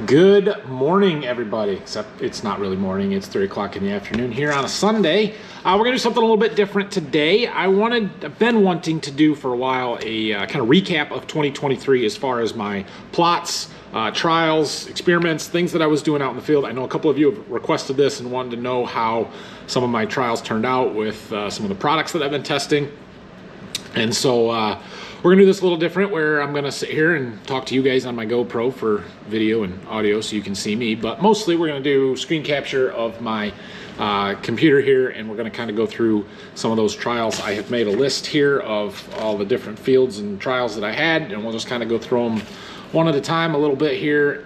Good morning, everybody. Except it's not really morning; it's 3 o'clock in the afternoon here on a Sunday. We're gonna do something a little bit different today. I've been wanting to do for a while a kind of recap of 2023 as far as my plots, trials, experiments, things that I was doing out in the field. I know a couple of you have requested this and wanted to know how some of my trials turned out with some of the products that I've been testing. And so we're gonna do this a little different where I'm gonna sit here and talk to you guys on my GoPro for video and audio so you can see me, but mostly we're gonna do screen capture of my computer here, and we're gonna kind of go through some of those trials. I have made a list here of all the different fields and trials that I had, and we'll just kind of go through them one at a time a little bit here,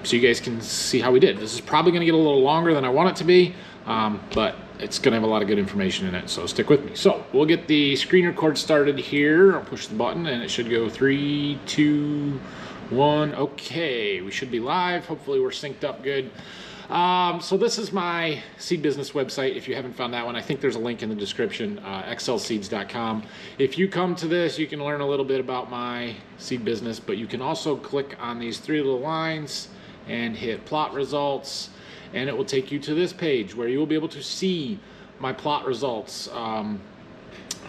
so you guys can see how we did. This is probably gonna get a little longer than I want it to be, but it's going to have a lot of good information in it, so stick with me. So we'll get the screen record started here. I'll push the button and it should go 3, 2, 1. Okay, we should be live. Hopefully we're synced up good. So this is my seed business website. If you haven't found that one, I think there's a link in the description, xlseeds.com. If you come to this, you can learn a little bit about my seed business, but you can also click on these 3 little lines and hit plot results, and it will take you to this page where you will be able to see my plot results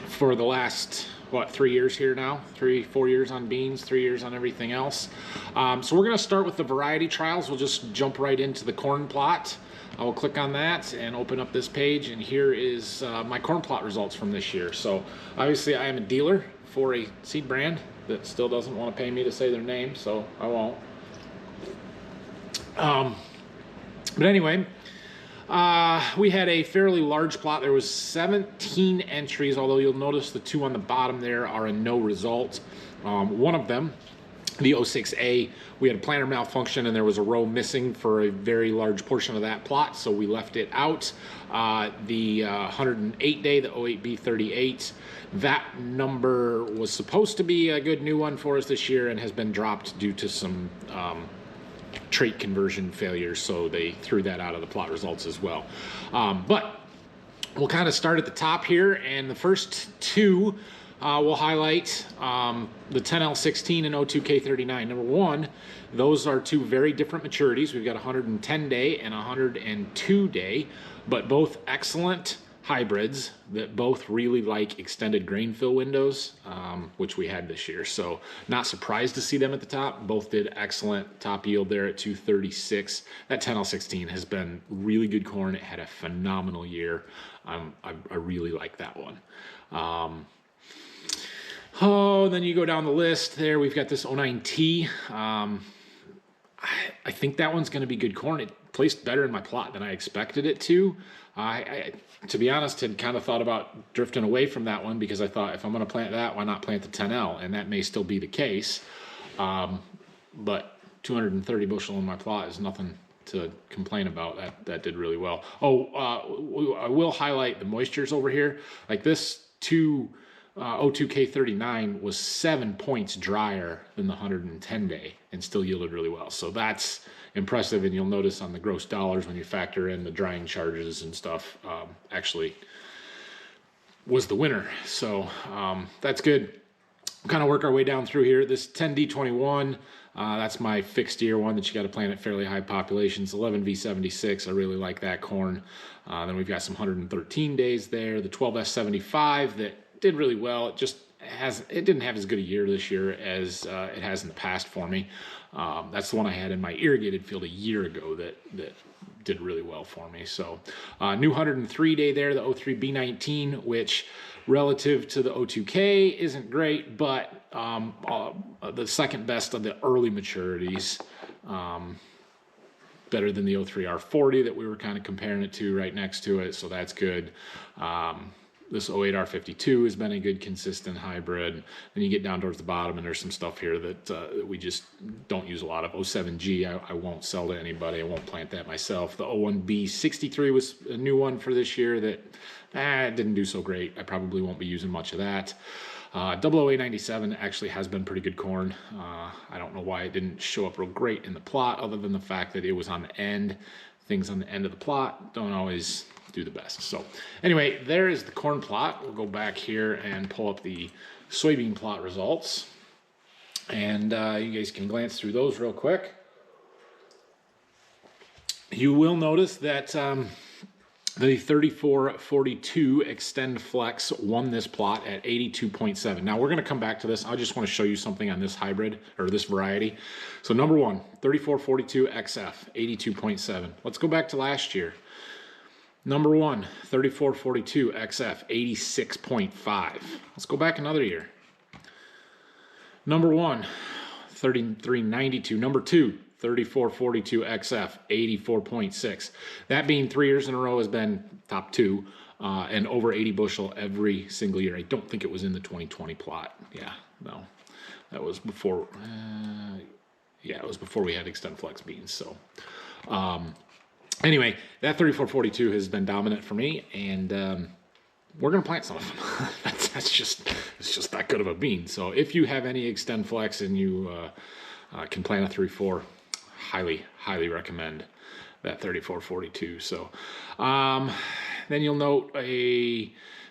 for the last, 3 years here now? 4 years on beans, 3 years on everything else. So we're gonna start with the variety trials. We'll just jump right into the corn plot. I will click on that and open up this page, and here is my corn plot results from this year. So obviously I am a dealer for a seed brand that still doesn't want to pay me to say their name, so I won't. But anyway, we had a fairly large plot. There was 17 entries, although you'll notice the 2 on the bottom there are a no result. One of them, the 06A, we had a planter malfunction and there was a row missing for a very large portion of that plot, so we left it out. The 108 day, the 08B38, that number was supposed to be a good new one for us this year and has been dropped due to some trait conversion failures, so they threw that out of the plot results as well. But we'll kind of start at the top here, and the first 2 we'll highlight, the 10L16 and 02K39. Number 1, those are 2 very different maturities. We've got 110 day and 102 day, but both excellent hybrids that both really like extended grain fill windows, which we had this year. So not surprised to see them at the top. Both did excellent. Top yield there at 236. That 10L16 has been really good corn. It had a phenomenal year. I really like that one. Then you go down the list there. We've got this 09T. I think that one's going to be good corn. It placed better in my plot than I expected it to. I to be honest, had kind of thought about drifting away from that one because I thought, if I'm going to plant that, why not plant the 10L? And that may still be the case. But 230 bushel in my plot is nothing to complain about. That did really well. I will highlight the moistures over here. Like this 02K39 was 7 points drier than the 110 day and still yielded really well. So that's impressive, and you'll notice on the gross dollars when you factor in the drying charges and stuff, actually was the winner. So that's good. We'll kind of work our way down through here. This 10D21, that's my fixed year one that you got to plant at fairly high populations. 11V76, I really like that corn. Then we've got some 113 days there. The 12S75 that did really well. It didn't have as good a year this year as it has in the past for me. That's the one I had in my irrigated field a year ago that did really well for me. So new 103 day there, the 03B19, which relative to the 02K isn't great, but the second best of the early maturities. Better than the 03R40 that we were kind of comparing it to right next to it, so that's good. This 08R52 has been a good consistent hybrid. Then you get down towards the bottom and there's some stuff here that we just don't use a lot of. 07G I won't sell to anybody. I won't plant that myself. The 01B63 was a new one for this year that didn't do so great. I probably won't be using much of that. 00A97 actually has been pretty good corn. I don't know why it didn't show up real great in the plot, other than the fact that it was on the end. Things on the end of the plot don't always do the best. So anyway, there is the corn plot. We'll go back here and pull up the soybean plot results, and you guys can glance through those real quick. You will notice that the 3442 Extend Flex won this plot at 82.7. Now we're going to come back to this. I just want to show you something on this hybrid or this variety. So number one, 3442 XF, 82.7. Let's go back to last year. Number one, 3442 XF, 86.5. Let's go back another year. Number one, 3392. Number two, 3442 XF, 84.6. That being 3 years in a row has been top two and over 80 bushel every single year. I don't think it was in the 2020 plot. Yeah, no, that was before. Yeah, it was before we had Extend Flex beans. So anyway, that 3442 has been dominant for me, and we're gonna plant some of them. it's just that good of a bean. So if you have any Extend Flex and you can plant a 3-4, highly recommend that 3442. So then you'll note a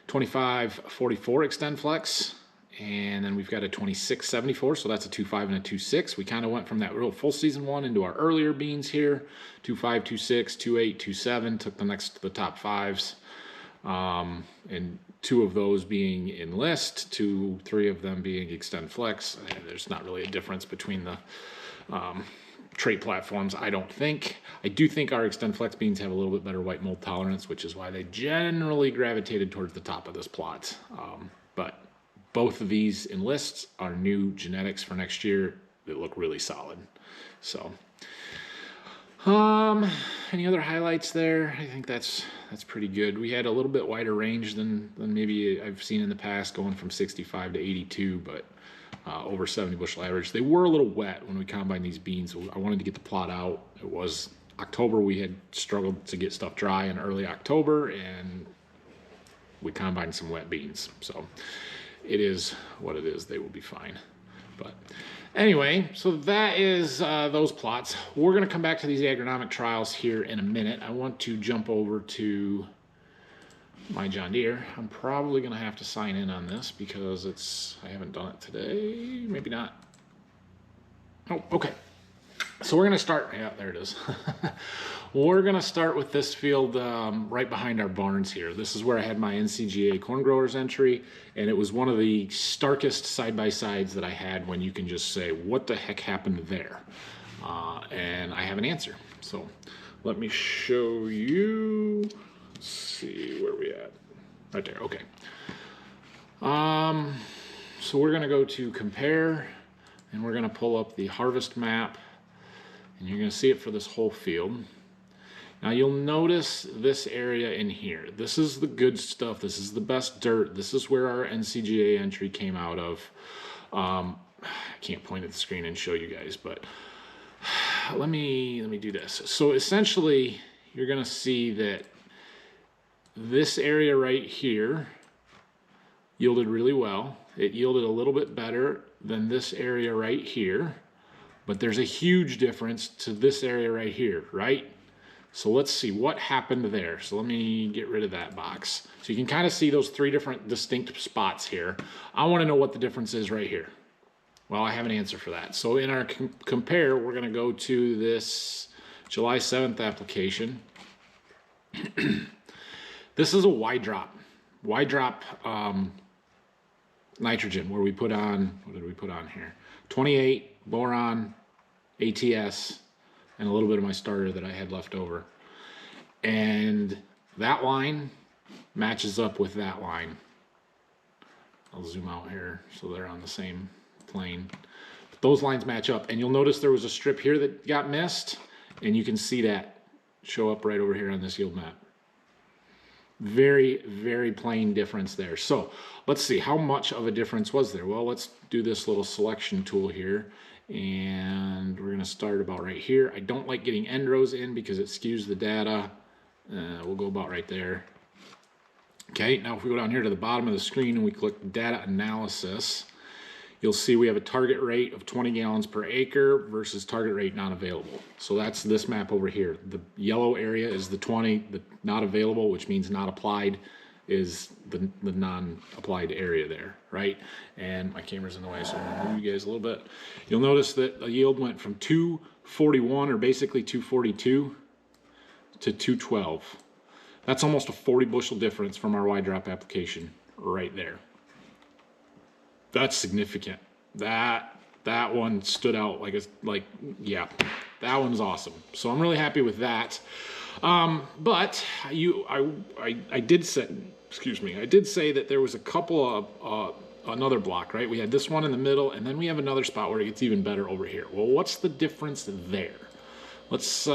2544 Extend Flex, and then we've got a 2674, so that's a 2.5 and a 2.6. We kind of went from that real full season one into our earlier beans here, 2.5, 2.6, 2.8, 2.7, took the top fives, and 2 of those being Enlist, 3 of them being Extend Flex. There's not really a difference between the trait platforms, I don't think. I do think our Extend Flex beans have a little bit better white mold tolerance, which is why they generally gravitated towards the top of this plot. But both of these Enlists are new genetics for next year that look really solid. So any other highlights there? I think that's pretty good. We had a little bit wider range than maybe I've seen in the past, going from 65 to 82, but over 70 bushel average. They were a little wet when we combined these beans. I wanted to get the plot out. It was October. We had struggled to get stuff dry in early October, and we combined some wet beans. So it is what it is. They will be fine. But anyway, so that is those plots. We're going to come back to these agronomic trials here in a minute. I want to jump over to my John Deere. I'm probably going to have to sign in on this because I haven't done it today. Maybe not. Oh, okay. So we're going to start. Yeah, there it is. We're going to start with this field right behind our barns here. This is where I had my NCGA corn growers entry, and it was one of the starkest side-by-sides that I had, when you can just say, what the heck happened there? And I have an answer. So let me show you. Let's see, where we at? Right there, okay. So we're going to go to compare, and we're going to pull up the harvest map, and you're going to see it for this whole field. Now you'll notice this area in here. This is the good stuff. This is the best dirt. This is where our NCGA entry came out of. I can't point at the screen and show you guys, but let me do this. So essentially, you're going to see that this area right here yielded really well. It yielded a little bit better than this area right here, but there's a huge difference to this area right here, right? So let's see what happened there. So let me get rid of that box. So you can kind of see those 3 different distinct spots here. I want to know what the difference is right here. Well, I have an answer for that. So in our compare, we're going to go to this July 7th application. This is a Y drop nitrogen, where we put on, what did we put on here? 28 boron, ATS, and a little bit of my starter that I had left over. And that line matches up with that line. I'll zoom out here so they're on the same plane. But those lines match up, and you'll notice there was a strip here that got missed, and you can see that show up right over here on this yield map. Very, very plain difference there. So let's see, how much of a difference was there? Well, let's do this little selection tool here, and we're going to start about right here. I don't like getting end rows in because it skews the data. We'll go about right there. Okay, now if we go down here to the bottom of the screen and we click data analysis, you'll see we have a target rate of 20 gallons per acre versus target rate not available. So that's this map over here. The yellow area is the 20, the not available, which means not applied, is the non-applied area there, right? And my camera's in the way, so I'm gonna move you guys a little bit. You'll notice that the yield went from 241, or basically 242, to 212. That's almost a 40 bushel difference from our Y drop application right there. That's significant. That one stood out yeah, that one's awesome. So I'm really happy with that. But I did say, I did say that there was a couple of another block, right? We had this one in the middle, and then we have another spot where it gets even better over here. Well, what's the difference there? Let's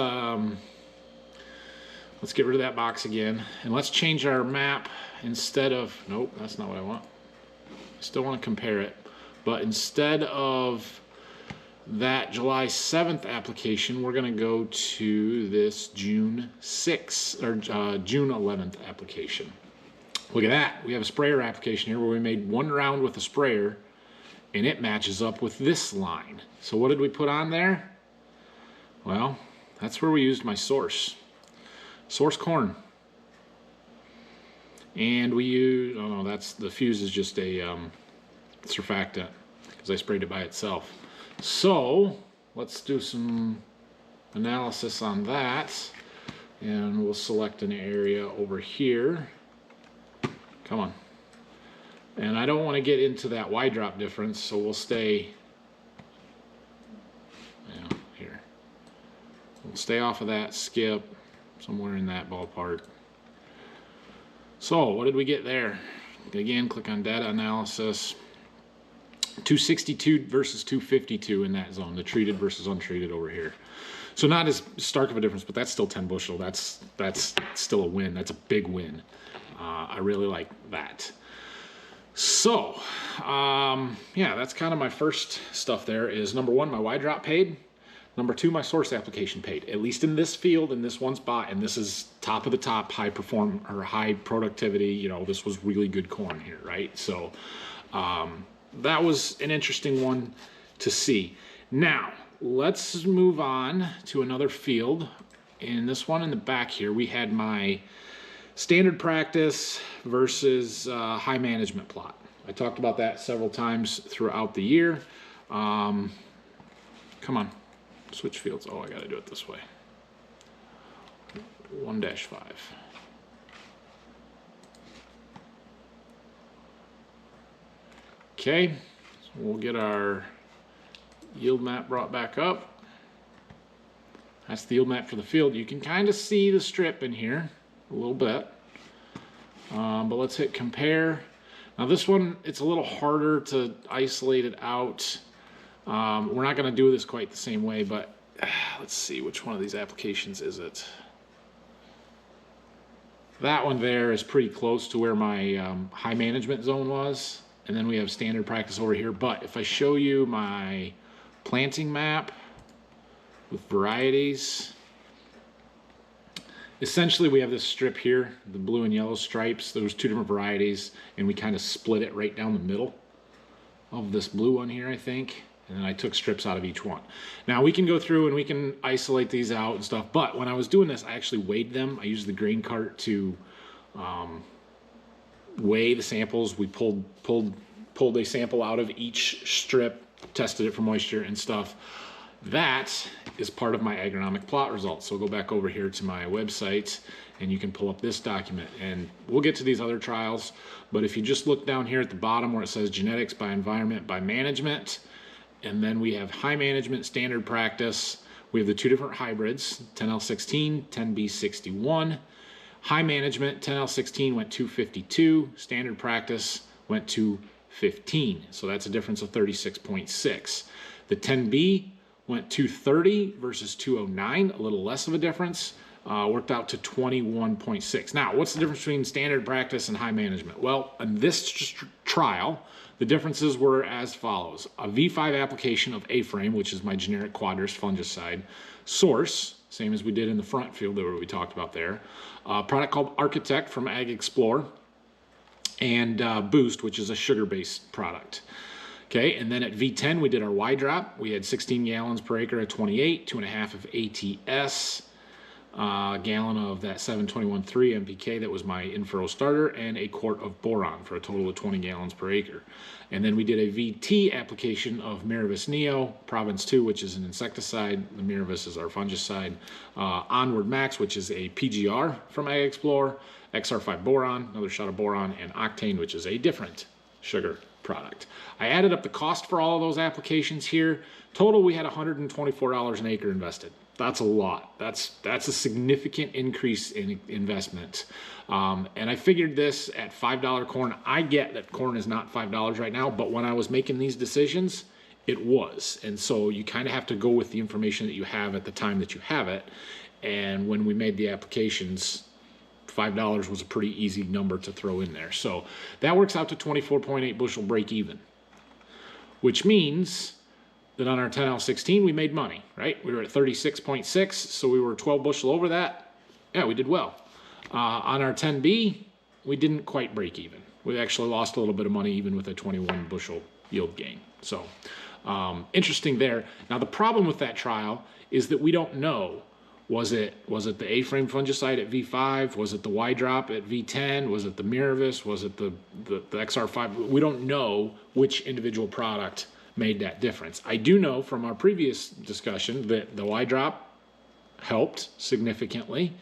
get rid of that box again, and let's change our map. Instead of, nope, that's not what I want. I still want to compare it, but instead of that July 7th application, we're going to go to this June 6th or June 11th application. Look at that. We have a sprayer application here where we made one round with a sprayer, and it matches up with this line. So what did we put on there? Well, that's where we used my source corn. And we use, oh no, that's, the fuse is just a surfactant because I sprayed it by itself. So let's do some analysis on that, and we'll select an area over here. Come on. And I don't want to get into that Y drop difference, so we'll stay, here. We'll stay off of that, skip somewhere in that ballpark. So what did we get there? Again, click on data analysis. 262 versus 252 in that zone, the treated versus untreated over here. So not as stark of a difference, but that's still 10 bushel. That's still a win. That's a big win. I really like that. So, yeah, that's kind of my first stuff there is, number one, my Y drop paid. Number two, my source application paid, at least in this field, in this one spot, and this is top of the top, high productivity, you know, this was really good corn here, right? So that was an interesting one to see. Now, let's move on to another field. In this one in the back here, we had my standard practice versus high management plot. I talked about that several times throughout the year. Come on. Switch fields. Oh, I got to do it this way. 1-5. Okay, so we'll get our yield map brought back up. That's the yield map for the field. You can kind of see the strip in here a little bit. But let's hit compare. Now this one, it's a little harder to isolate it out. We're not going to do this quite the same way, but let's see, which one of these applications is it? That one there is pretty close to where my high management zone was, and then we have standard practice over here. But if I show you my planting map with varieties, essentially we have this strip here, the blue and yellow stripes, those two different varieties, and we kind of split it right down the middle of this blue one here, I think. And then I took strips out of each one. Now we can go through and we can isolate these out and stuff, but when I was doing this, I actually weighed them. I used the grain cart to weigh the samples. We pulled a sample out of each strip, tested it for moisture and stuff. That is part of my agronomic plot results. So go back over here to my website and you can pull up this document, and we'll get to these other trials. But if you just look down here at the bottom where it says genetics by environment by management, and then we have high management standard practice. We have the two different hybrids, 10L16, 10B61. High management, 10L16 went 252. Standard practice went 215. So that's a difference of 36.6. The 10B went 230 versus 209, a little less of a difference. Worked out to 21.6. Now, what's the difference between standard practice and high management? Well, in this trial, the differences were as follows. A V5 application of A-frame, which is my generic quadris fungicide. Source, same as we did in the front field that we talked about there. A product called Architect from Ag Explore. And Boost, which is a sugar-based product. Okay, and then at V10, we did our Y drop. We had 16 gallons per acre at 28, 2.5 of ATS. a gallon of that 721-3 NPK that was my in-furrow starter, and a quart of boron for a total of 20 gallons per acre. And then we did a VT application of Miravis Neo, Province 2, which is an insecticide. The Miravis is our fungicide. Onward Max, which is a PGR from Ag Explorer. XR5 boron, another shot of boron, and Octane, which is a different sugar product. I added up the cost for all of those applications here. Total, we had $124 an acre invested. That's a lot. That's a significant increase in investment. And I figured this at $5 corn. I get that corn is not $5 right now, but when I was making these decisions, it was. And so you kind of have to go with the information that you have at the time that you have it. And when we made the applications, $5 was a pretty easy number to throw in there. So that works out to 24.8 bushel break even, which means that on our 10L16 we made money, right? We were at 36.6, so we were 12 bushel over that. Yeah, we did well. On our 10B, we didn't quite break even. We actually lost a little bit of money even with a 21 bushel yield gain. So interesting there. Now the problem with that trial is that we don't know. Was it the A-frame fungicide at V5? Was it the Y-drop at V10? Was it the Miravis? Was it the XR5? We don't know which individual product made that difference. I do know from our previous discussion that the Y-drop helped significantly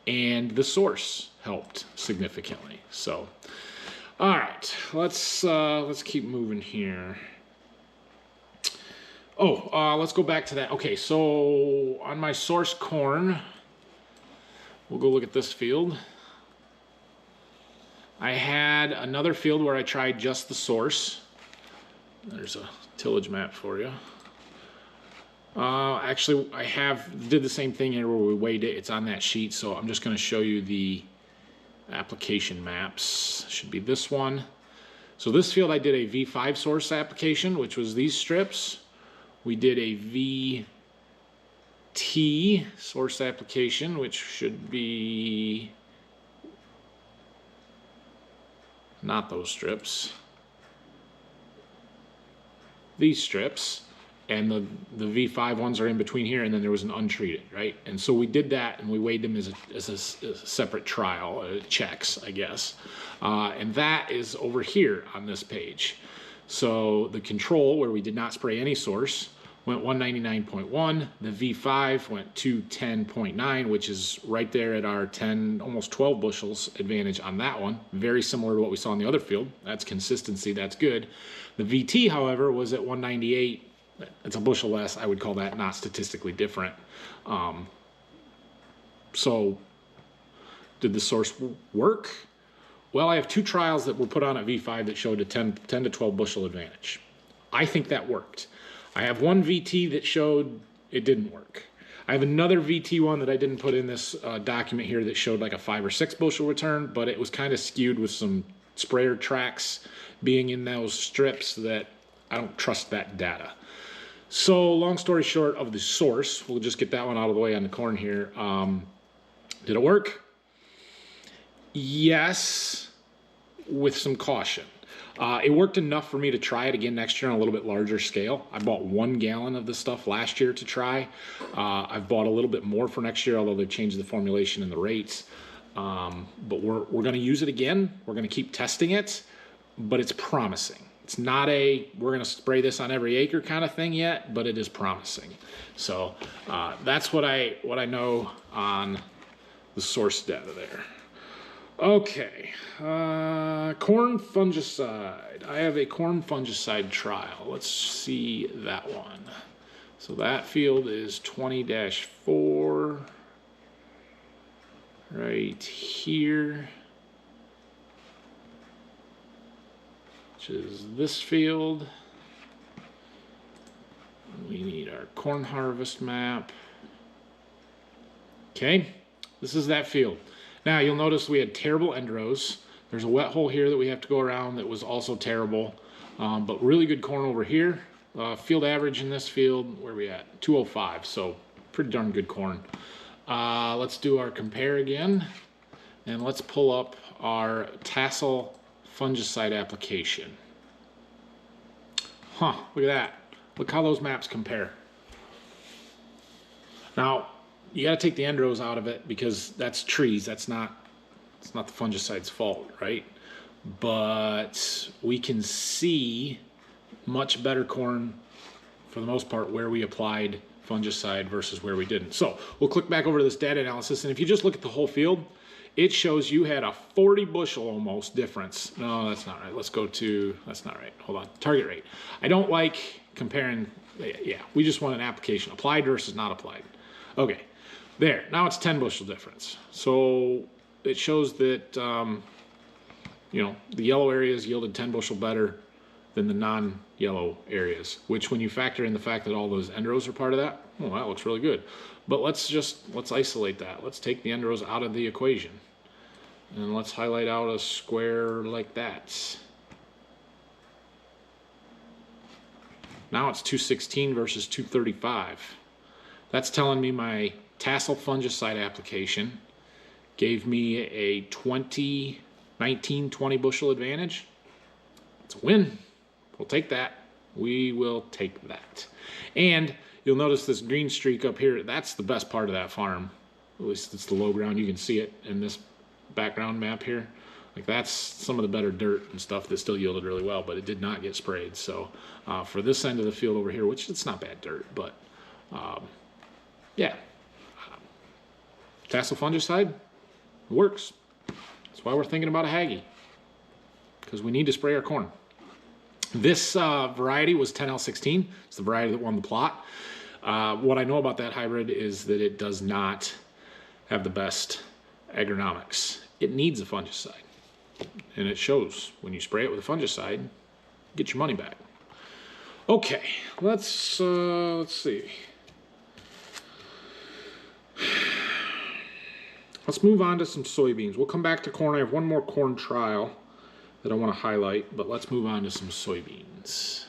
and the source helped significantly. So, all right, let's keep moving here. Let's go back to that. Okay, so on my source corn, we'll go look at this field. I had another field where I tried just the source. There's a tillage map for you. Actually, did the same thing here where we weighed it. It's on that sheet, so I'm just going to show you the application maps. Should be this one. So this field I did a V5 source application, which was these strips. We did a VT source application, which should be not those strips. These strips, and the V5 ones are in between here, and then there was an untreated, right? And so we did that, and we weighed them as a separate trial, checks, I guess. And that is over here on this page. So the control, where we did not spray any source, went 199.1. The V5 went 210.9, which is right there at our 10, almost 12 bushels advantage on that one. Very similar to what we saw in the other field. That's consistency, that's good. The VT, however, was at 198. It's a bushel less. I would call that not statistically different. So did the source work? Well, I have two trials that were put on at V5 that showed a 10 to 12 bushel advantage. I think that worked. I have one VT that showed it didn't work. I have another VT one that I didn't put in this document here that showed like a 5 or 6 bushel return, but it was kind of skewed with some sprayer tracks being in those strips that I don't trust that data. So long story short of the source, we'll just get that one out of the way on the corn here. Did it work? Yes, with some caution. It worked enough for me to try it again next year on a little bit larger scale. I bought 1 gallon of this stuff last year to try. I've bought a little bit more for next year, although they've changed the formulation and the rates. But we're going to use it again. We're going to keep testing it, but it's promising. It's not a we're going to spray this on every acre kind of thing yet, but it is promising. So that's what I know on the source data there. Okay, corn fungicide. I have a corn fungicide trial. Let's see that one. So that field is 20-4 right here, which is this field. We need our corn harvest map. Okay, this is that field. Now you'll notice we had terrible end rows. There's a wet hole here that we have to go around that was also terrible, but really good corn over here. Field average in this field, where are we at? 205, so pretty darn good corn. Let's do our compare again, and let's pull up our tassel fungicide application. Look at that. Look how those maps compare. Now, you got to take the end rows out of it because that's trees. It's not the fungicide's fault, right? But we can see much better corn for the most part where we applied fungicide versus where we didn't. So we'll click back over to this data analysis, and if you just look at the whole field, it shows you had a 40 bushel almost difference. No, that's not right. Let's go to, that's not right. Hold on, target rate. I don't like comparing, yeah, we just want an application, applied versus not applied. Okay, there, now it's 10 bushel difference. So it shows that, you know, the yellow areas yielded 10 bushel better than the non-yellow areas, which when you factor in the fact that all those end rows are part of that, well, that looks really good. But let's isolate that. Let's take the end rows out of the equation. And let's highlight out a square like that. Now it's 216 versus 235. That's telling me my tassel fungicide application gave me a 20 bushel advantage. It's a win. We'll take that. We will take that. And you'll notice this green streak up here. That's the best part of that farm. At least it's the low ground. You can see it in this background map here. Like that's some of the better dirt and stuff that still yielded really well, but it did not get sprayed. So for this end of the field over here, which it's not bad dirt, but yeah. Tassel fungicide works. That's why we're thinking about a Haggy, because we need to spray our corn. This variety was 10L16. It's the variety that won the plot. What I know about that hybrid is that it does not have the best agronomics. It needs a fungicide, and it shows when you spray it with a fungicide. Get your money back. Okay, let's see. Let's move on to some soybeans. We'll come back to corn. I have one more corn trial that I want to highlight, but let's move on to some soybeans.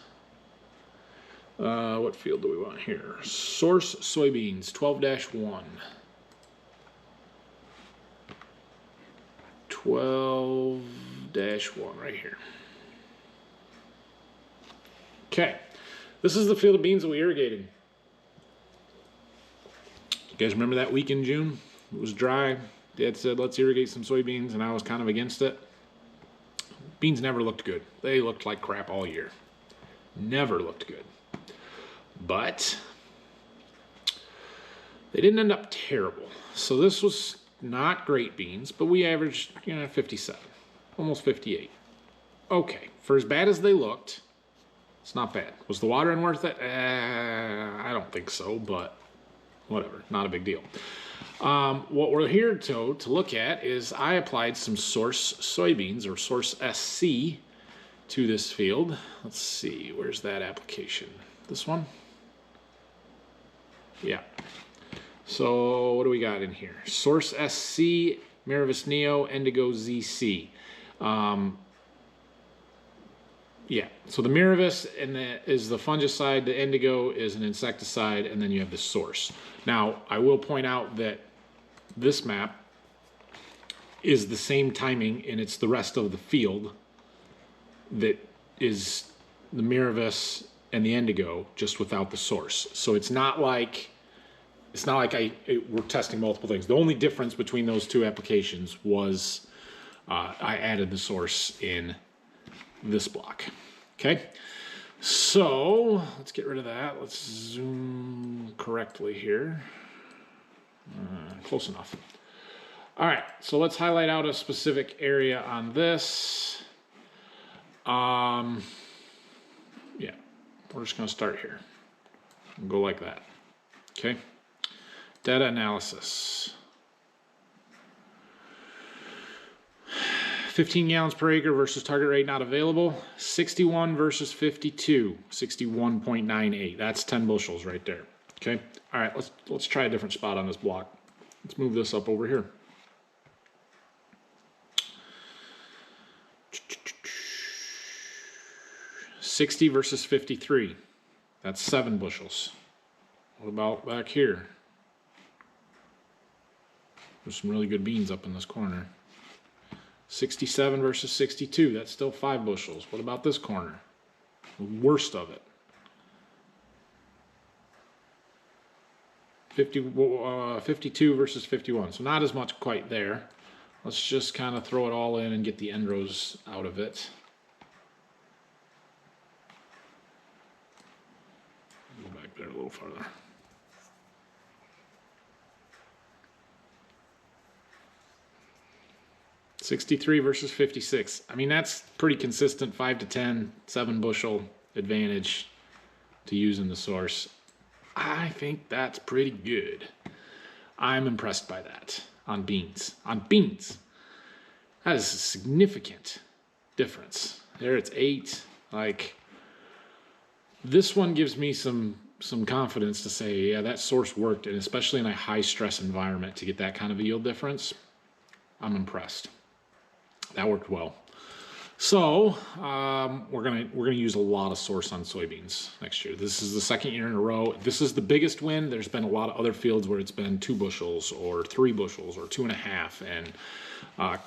What field do we want here? Source soybeans, 12-1. 12-1 right here. Okay, this is the field of beans that we irrigated. You guys remember that week in June? It was dry. Dad said, let's irrigate some soybeans, and I was kind of against it. Beans never looked good. They looked like crap all year. Never looked good. But they didn't end up terrible. So this was not great beans, but we averaged, 57, almost 58. Okay, for as bad as they looked, it's not bad. Was the watering worth it? I don't think so, but whatever, not a big deal. What we're here to look at is I applied some Source soybeans, or Source SC, to this field. Let's see, where's that application? This one? Yeah. So what do we got in here? Source SC, Miravis Neo, Indigo ZC. Yeah, so the Miravis is the fungicide, the Indigo is an insecticide, and then you have the Source. Now, I will point out that this map is the same timing, and it's the rest of the field that is the Miravis and the Indigo, just without the Source. So it's not like we're testing multiple things. The only difference between those two applications was I added the Source in this block. Okay, so let's get rid of that. Let's zoom correctly here. Close enough. All right, so let's highlight out a specific area on this. Yeah, we're just going to start here and go like that. Okay, data analysis. 15 gallons per acre versus target rate not available. 61 versus 52, 61.98. That's 10 bushels right there. Okay. All right. Let's try a different spot on this block. Let's move this up over here. $60 versus 53. That's 7 bushels. What about back here? There's some really good beans up in this corner. 67 versus 62, that's still 5 bushels. What about this corner? The worst of it. 52 versus 51. So not as much quite there. Let's just kind of throw it all in and get the end rows out of it. Go back there a little farther. $63 versus 56. I mean, that's pretty consistent. 5 to 10, 7 bushel advantage to using the source. I think that's pretty good. I'm impressed by that on beans. On beans, that is a significant difference. There it's 8. Like, this one gives me some confidence to say, yeah, that source worked, and especially in a high stress environment to get that kind of a yield difference. I'm impressed. That worked well. So we're gonna use a lot of source on soybeans next year. This is the second year in a row. This is the biggest win. There's been a lot of other fields where it's been 2 bushels or 3 bushels or 2.5, and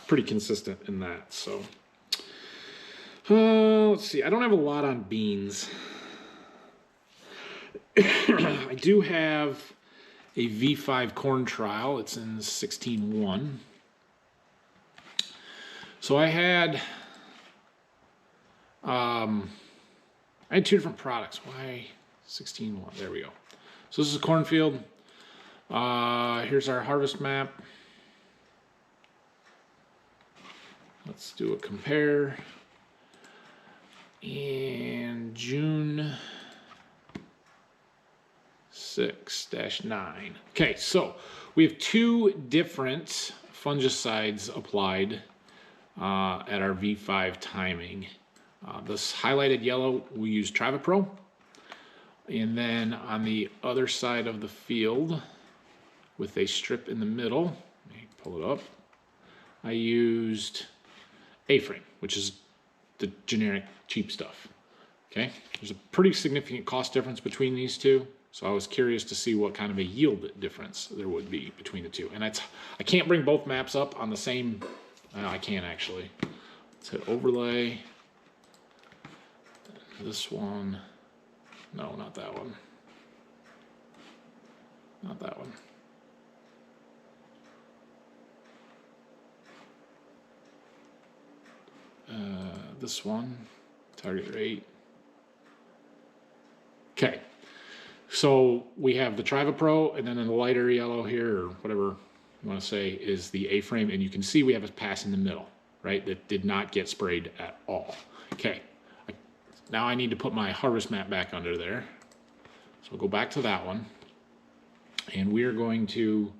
pretty consistent in that. So let's see. I don't have a lot on beans. I do have a V5 corn trial. It's in 16.1. So I had 2 different products. Why 16.1? There we go. So this is a cornfield. Here's our harvest map. Let's do a compare. And June 6-9. Okay, so we have 2 different fungicides applied at our V5 timing. This highlighted yellow, we use Trivapro. And then on the other side of the field, with a strip in the middle, let me pull it up, I used A-frame, which is the generic cheap stuff. Okay, there's a pretty significant cost difference between these two. So I was curious to see what kind of a yield difference there would be between the two. And I can't bring both maps up on the same, I can actually. Let's hit overlay. This one, no, not that one. Not that one. This one, target rate. Okay. So we have the Trivapro, and then in the lighter yellow here, or whatever you want to say, is the A-frame, and you can see we have a pass in the middle, right? That did not get sprayed at all. Okay, now I need to put my harvest map back under there. So we'll go back to that one, and we're going to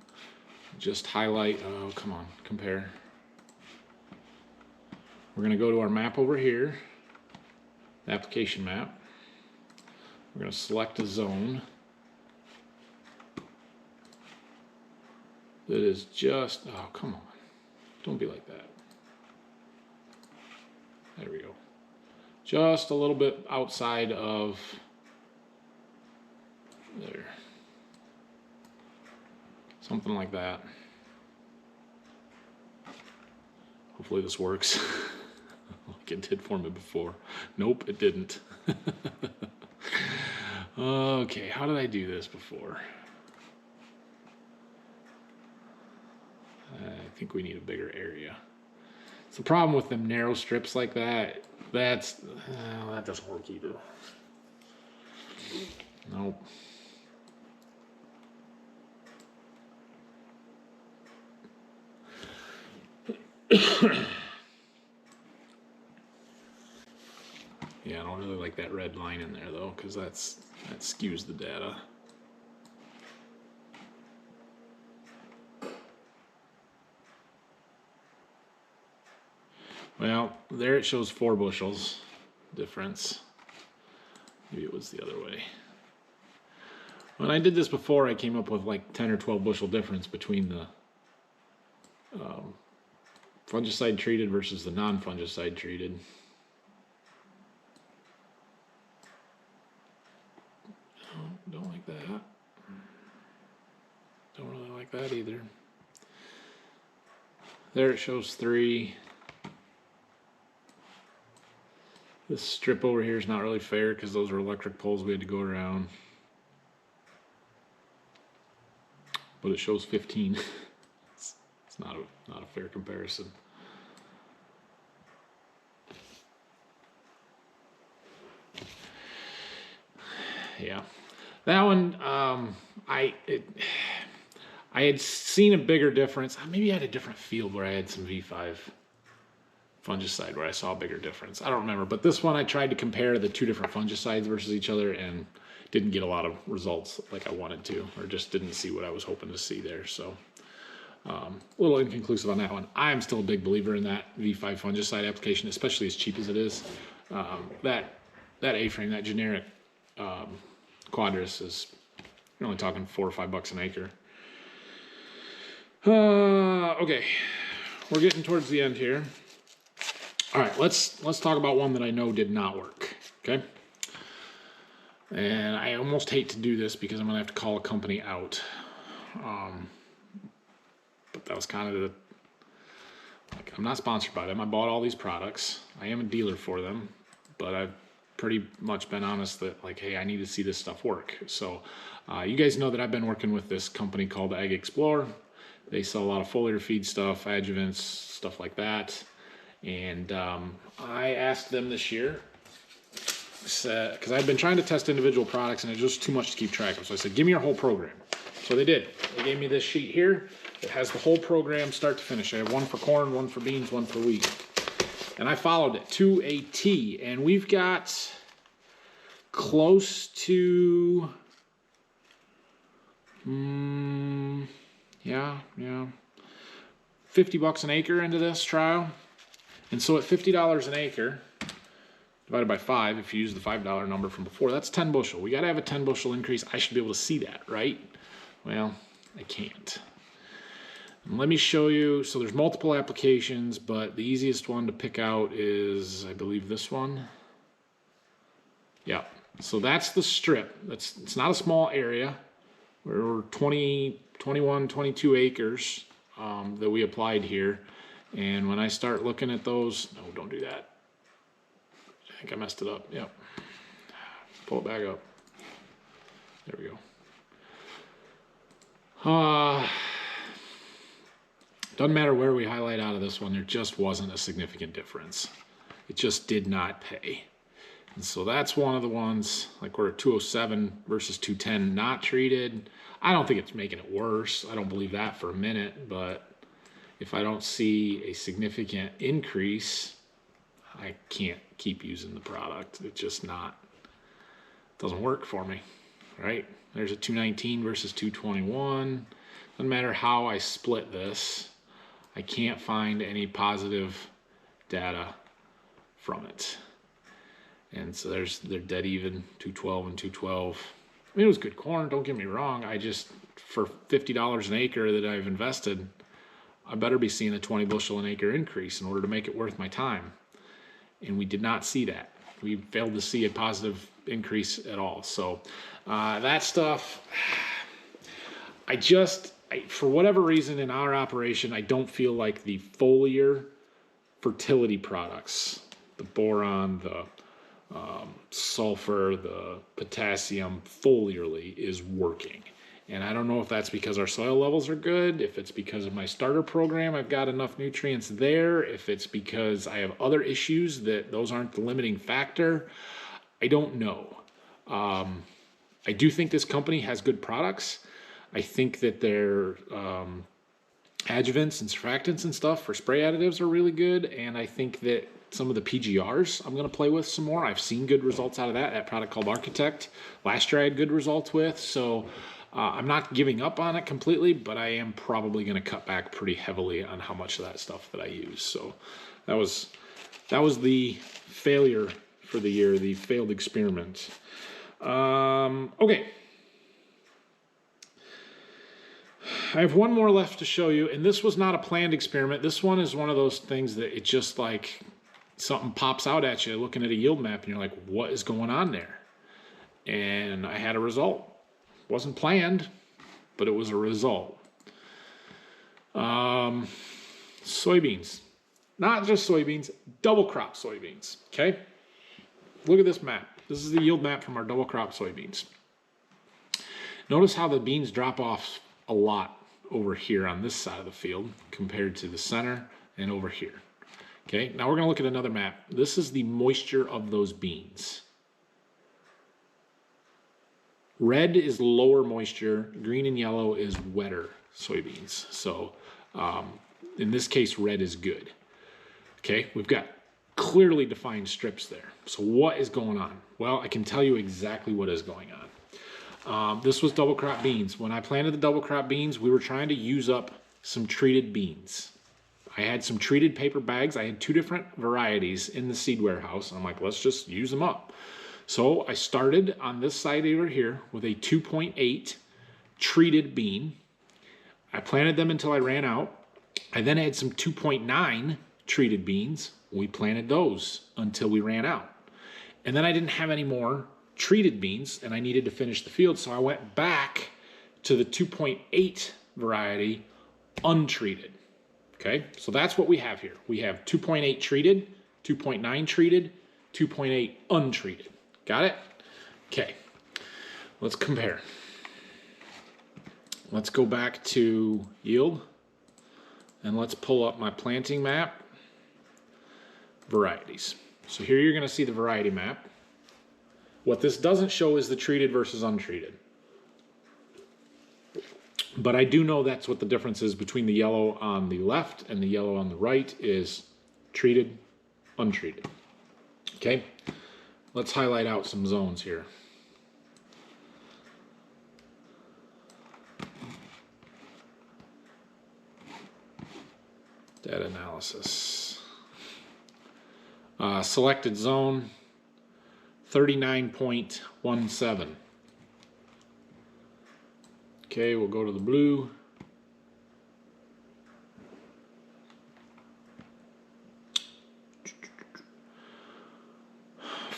just highlight, oh, come on, compare. We're going to go to our map over here, the application map. We're going to select a zone that is just, oh, come on. Don't be like that. There we go. Just a little bit outside of there. Something like that. Hopefully this works. Like it did for me before. Nope, it didn't. Okay, how did I do this before? I think we need a bigger area. It's the problem with them narrow strips like that. That doesn't work either. Nope. Yeah, I don't really like that red line in there though, because that skews the data. Well, there it shows 4 bushels difference. Maybe it was the other way. When I did this before, I came up with like 10 or 12 bushel difference between the fungicide treated versus the non-fungicide treated. Oh, don't like that. Don't really like that either. There it shows 3. This strip over here is not really fair because those are electric poles we had to go around. but it shows 15. It's not a fair comparison. Yeah, that one, I had seen a bigger difference. Maybe I had a different field where I had some V5 fungicide where I saw a bigger difference. I don't remember, but this one I tried to compare the two different fungicides versus each other and didn't get a lot of results like I wanted to, or just didn't see what I was hoping to see there. So a little inconclusive on that one. I'm still a big believer in that V5 fungicide application, especially as cheap as it is. That A-frame, that generic Quadris is, you're only talking $4 or $5 an acre. Okay, we're getting towards the end here. All right, let's talk about one that I know did not work. Okay, and I almost hate to do this because I'm gonna have to call a company out. But that was kind of like, I'm not sponsored by them. I bought all these products. I am a dealer for them, but I've pretty much been honest that, like, hey, I need to see this stuff work. So you guys know that I've been working with this company called Ag Explorer. They sell a lot of foliar feed stuff, adjuvants, stuff like that. And I asked them this year, because I'd been trying to test individual products and it's just too much to keep track of. So I said, give me your whole program. So they did. They gave me this sheet here. It has the whole program start to finish. I have one for corn, one for beans, one for wheat. And I followed it to a T. And we've got close to, yeah, $50 an acre into this trial. And so at $50 an acre, divided by 5, if you use the $5 number from before, that's 10 bushel. We got to have a 10 bushel increase. I should be able to see that, right? Well, I can't. And let me show you. So there's multiple applications, but the easiest one to pick out is, I believe, this one. Yeah. So that's the strip. It's not a small area. We're 20, 21, 22 acres that we applied here. And when I start looking at those, no, don't do that. I think I messed it up. Yep. Pull it back up. There we go. Doesn't matter where we highlight out of this one, there just wasn't a significant difference. It just did not pay. And so that's one of the ones, like we're at 207 versus 210 not treated. I don't think it's making it worse. I don't believe that for a minute, but if I don't see a significant increase, I can't keep using the product. It just doesn't work for me, right? There's a 219 versus 221. Doesn't matter how I split this, I can't find any positive data from it. And so they're dead even, 212 and 212. I mean, it was good corn, don't get me wrong. I just, for $50 an acre that I've invested, I better be seeing a 20 bushel an acre increase in order to make it worth my time. And we did not see that. We failed to see a positive increase at all. So that stuff, for whatever reason in our operation, I don't feel like the foliar fertility products, the boron, the sulfur, the potassium foliarly is working. And I don't know if that's because our soil levels are good, if it's because of my starter program, I've got enough nutrients there, if it's because I have other issues that those aren't the limiting factor. I don't know. I do think this company has good products. I think that their adjuvants and surfactants and stuff for spray additives are really good. And I think that some of the PGRs I'm going to play with some more. I've seen good results out of that product called Architect. Last year I had good results with. So I'm not giving up on it completely, but I am probably going to cut back pretty heavily on how much of that stuff that I use. So that was the failure for the year, the failed experiment. Okay. I have one more left to show you, and this was not a planned experiment. This one is one of those things that it just like something pops out at you looking at a yield map, and you're like, what is going on there? And I had a result. Wasn't planned, but it was a result. Soybeans. Not just soybeans, double crop soybeans, okay? Look at this map. This is the yield map from our double crop soybeans. Notice how the beans drop off a lot over here on this side of the field compared to the center and over here. Okay, now we're going to look at another map. This is the moisture of those beans. Red is lower moisture, green and yellow is wetter soybeans. So in this case, red is good. Okay, we've got clearly defined strips there. So what is going on? Well, I can tell you exactly what is going on. This was double crop beans. When I planted the double crop beans, we were trying to use up some treated beans. I had some treated paper bags. I had 2 different varieties in the seed warehouse. I'm like, let's just use them up. So I started on this side over here with a 2.8 treated bean. I planted them until I ran out. I then had some 2.9 treated beans. We planted those until we ran out. And then I didn't have any more treated beans and I needed to finish the field. So I went back to the 2.8 variety untreated. Okay, so that's what we have here. We have 2.8 treated, 2.9 treated, 2.8 untreated. Got it? Okay, let's compare. Let's go back to yield and let's pull up my planting map, varieties. So here you're going to see the variety map. What this doesn't show is the treated versus untreated. But I do know that's what the difference is between the yellow on the left and the yellow on the right is treated, untreated. Okay, let's highlight out some zones here. Data analysis. Selected zone, 39.17. Okay, we'll go to the blue.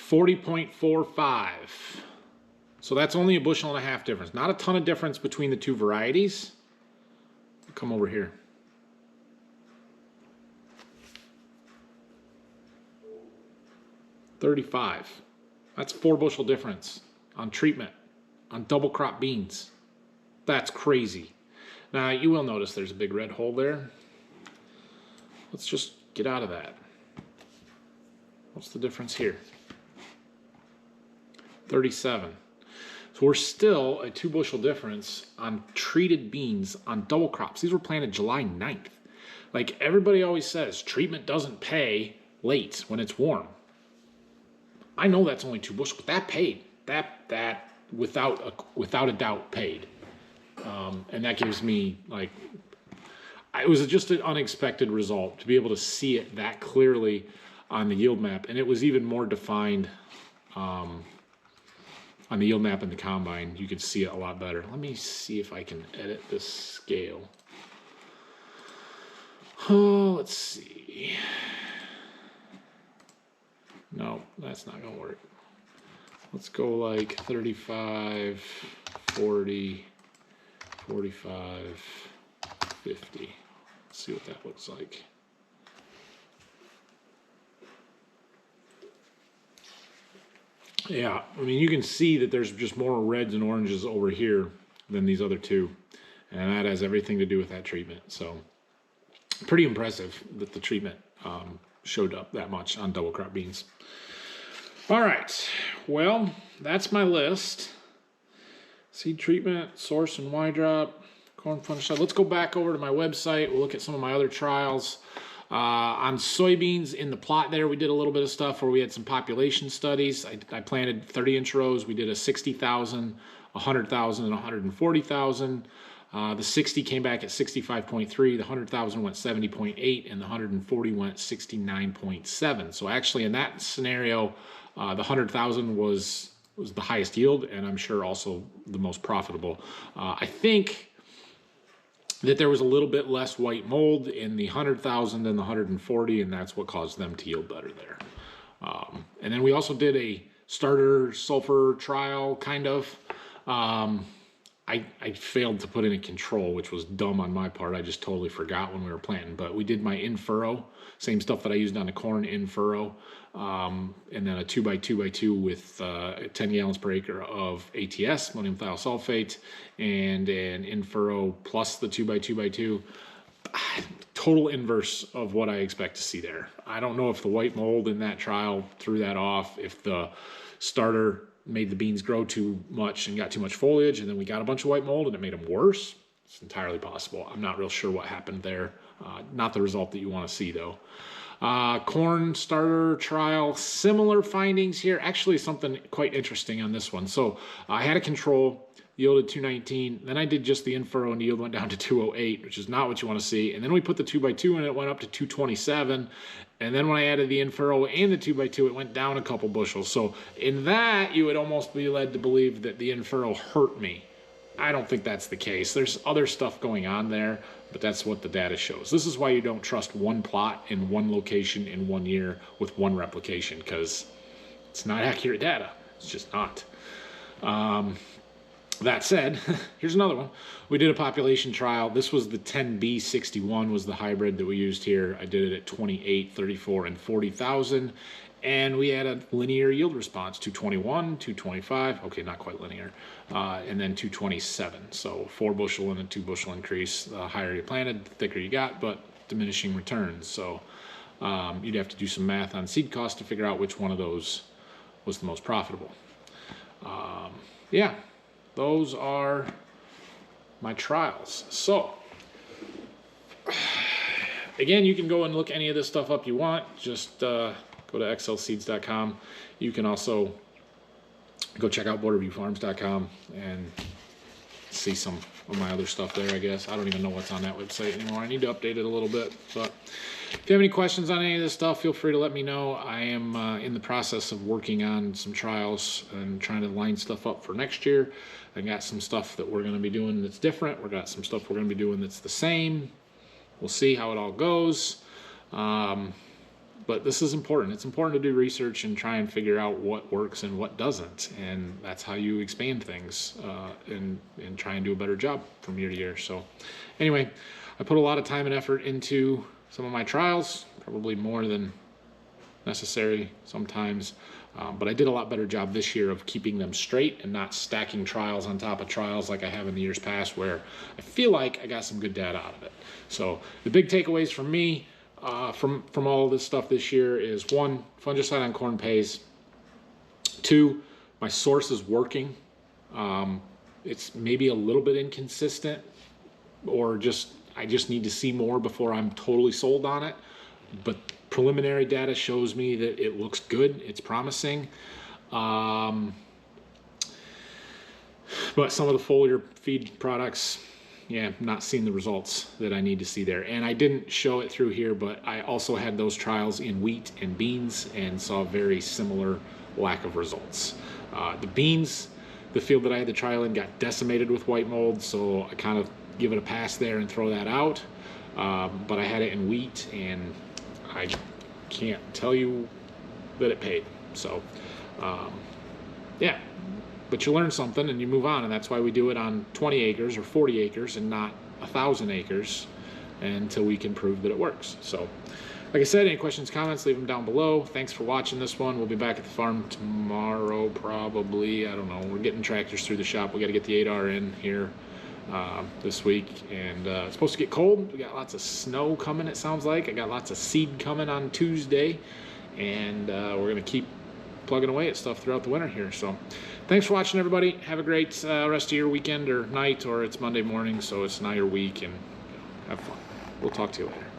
$40.45. So that's only a bushel and a half difference. Not a ton of difference between the 2 varieties. Come over here. $35. That's 4 bushel difference on treatment on double crop beans. That's crazy. Now you will notice there's a big red hole there. Let's just get out of that. What's the difference here? 37. So we're still a 2 bushel difference on treated beans on double crops. These were planted July 9th. Like everybody always says, treatment doesn't pay late when it's warm. I know that's only 2 bushels, but that paid. That without a doubt paid. And that gives me it was just an unexpected result to be able to see it that clearly on the yield map. And it was even more defined on the yield map in the combine. You could see it a lot better. Let me see if I can edit this scale. Oh, let's see. No, that's not gonna work. Let's go like 35, 40, 45, 50. Let's see what that looks like. Yeah, I mean, you can see that there's just more reds and oranges over here than these other 2. And that has everything to do with that treatment. So pretty impressive that the treatment showed up that much on double crop beans. All right, well, that's my list. Seed treatment, source and Y drop, corn fungicide. Let's go back over to my website. We'll look at some of my other trials. On soybeans in the plot there, we did a little bit of stuff where we had some population studies. I planted 30-inch rows. We did a 60,000, 100,000, and 140,000. The 60 came back at 65.3, the 100,000 went 70.8, and the 140 went 69.7. So actually in that scenario, the 100,000 was the highest yield, and I'm sure also the most profitable. I think that there was a little bit less white mold in the 100,000 than the 140, and that's what caused them to yield better there. And then we also did a starter sulfur trial, kind of. I failed to put in a control, which was dumb on my part. I just totally forgot when we were planting. But we did my in furrow, same stuff that I used on the corn, in furrow, and then a 2x2x2 with 10 gallons per acre of ATS, ammonium thiosulfate, and an in furrow plus the 2x2x2. Total inverse of what I expect to see there. I don't know if the white mold in that trial threw that off, if the starter made the beans grow too much and got too much foliage, and then we got a bunch of white mold and it made them worse. It's entirely possible. I'm not real sure what happened there. Not the result that you want to see, though. Corn starter trial, similar findings here. Actually, something quite interesting on this one. So I had a control, yielded 219. Then I did just the in furrow and yield went down to 208, which is not what you want to see. And then we put the 2x2 in, it went up to 227. And then when I added the in furrow and the 2x2, it went down a couple bushels. So in that, you would almost be led to believe that the in furrow hurt me. I don't think that's the case. There's other stuff going on there, but that's what the data shows. This is why you don't trust one plot in one location in 1 year with one replication, because it's not accurate data. It's just not. That said, here's another one. We did a population trial. This was the 10B61 was the hybrid that we used here. I did it at 28, 34, and 40,000. And we had a linear yield response, 221, 225, okay, not quite linear, and then 227. So 4 bushel and a 2 bushel increase. The higher you planted, the thicker you got, but diminishing returns. So you'd have to do some math on seed cost to figure out which one of those was the most profitable. Yeah, those are my trials. So again, you can go and look any of this stuff up you want. Just go to xlseeds.com. You can also go check out borderviewfarms.com and see some of my other stuff there, I guess. I don't even know what's on that website anymore. I need to update it a little bit. But if you have any questions on any of this stuff, feel free to let me know. I am in the process of working on some trials and trying to line stuff up for next year. I got some stuff that we're going to be doing that's different. We got some stuff we're going to be doing that's the same. We'll see how it all goes. But this is important. It's important to do research and try and figure out what works and what doesn't. And that's how you expand things and try and do a better job from year to year. So anyway, I put a lot of time and effort into some of my trials, probably more than necessary sometimes. But I did a lot better job this year of keeping them straight and not stacking trials on top of trials like I have in the years past, where I feel like I got some good data out of it. So the big takeaways from me, from all this stuff this year is: 1, fungicide on corn pays. 2, my source is working. It's maybe a little bit inconsistent, or I just need to see more before I'm totally sold on it. But preliminary data shows me that it looks good. It's promising. But some of the foliar feed products, yeah, not seeing the results that I need to see there. And I didn't show it through here, but I also had those trials in wheat and beans and saw very similar lack of results. The beans, the field that I had the trial in, got decimated with white mold, so I kind of give it a pass there and throw that out. But I had it in wheat, and I can't tell you that it paid. So, yeah. But you learn something and you move on, and that's why we do it on 20 acres or 40 acres and not 1,000 acres until we can prove that it works. So, like I said, any questions, comments, leave them down below. Thanks for watching this one. We'll be back at the farm tomorrow, probably. I don't know. We're getting tractors through the shop. We got to get the 8R in here this week, and it's supposed to get cold. We got lots of snow coming, it sounds like. I got lots of seed coming on Tuesday, and we're going to keep plugging away at stuff throughout the winter here. So thanks for watching, everybody. Have a great rest of your weekend or night, or it's Monday morning, so it's now your week, and have fun. We'll talk to you later.